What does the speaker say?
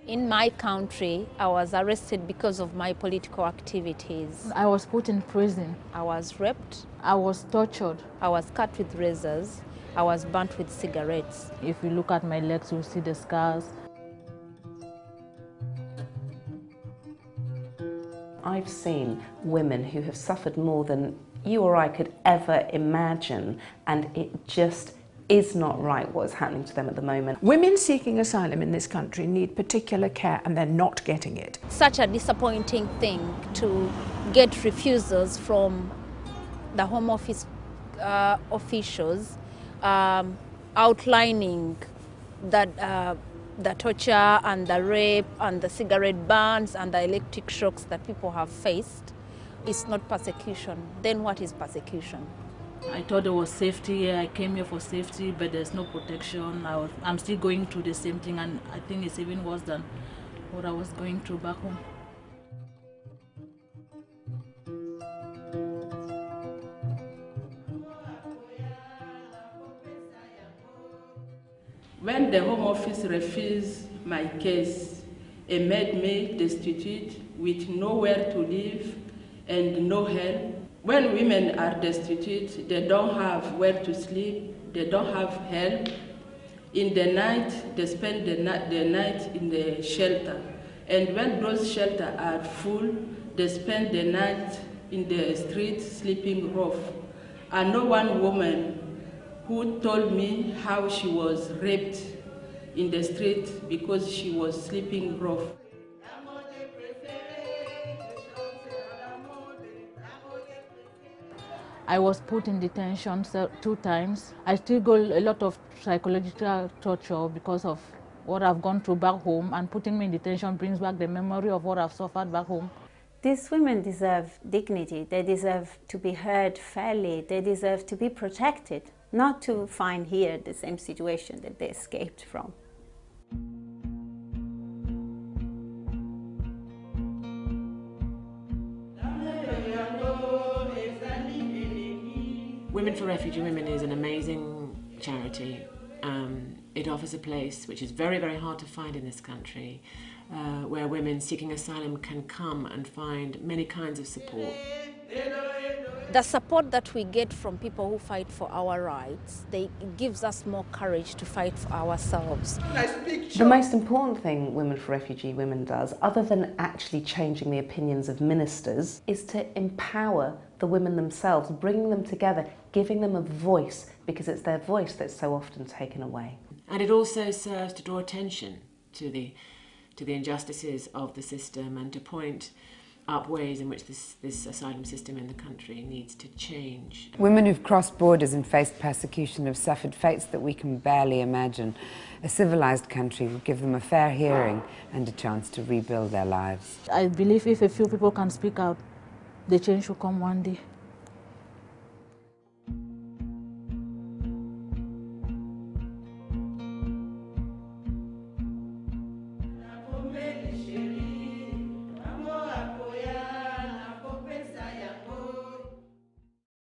In my country, I was arrested because of my political activities. I was put in prison. I was raped. I was tortured. I was cut with razors. I was burnt with cigarettes. If you look at my legs, you'll see the scars. I've seen women who have suffered more than you or I could ever imagine, and it just is not right what is happening to them at the moment. Women seeking asylum in this country need particular care, and they're not getting it. Such a disappointing thing to get refusals from the Home Office officials outlining that the torture and the rape and the cigarette burns and the electric shocks that people have faced is not persecution. Then what is persecution? I thought there was safety here. I came here for safety, but there's no protection. I'm still going through the same thing, and I think it's even worse than what I was going through back home. When the Home Office refused my case, it made me destitute with nowhere to live and no help. When women are destitute, they don't have where to sleep, they don't have help. In the night, they spend the night in the shelter. And when those shelters are full, they spend the night in the street sleeping rough. I know one woman who told me how she was raped in the street because she was sleeping rough. I was put in detention 2 times. I still go a lot of psychological torture because of what I've gone through back home, and putting me in detention brings back the memory of what I've suffered back home. These women deserve dignity, they deserve to be heard fairly, they deserve to be protected, not to find here the same situation that they escaped from. Women for Refugee Women is an amazing charity. It offers a place which is very, very hard to find in this country, where women seeking asylum can come and find many kinds of support. The support that we get from people who fight for our rights, it gives us more courage to fight for ourselves. The most important thing Women for Refugee Women does, other than actually changing the opinions of ministers, is to empower the women themselves, bringing them together, giving them a voice, because it's their voice that's so often taken away. And it also serves to draw attention to the injustices of the system and to point up ways in which this asylum system in the country needs to change. Women who've crossed borders and faced persecution have suffered fates that we can barely imagine. A civilised country would give them a fair hearing and a chance to rebuild their lives. I believe if a few people can speak out, the change will come one day.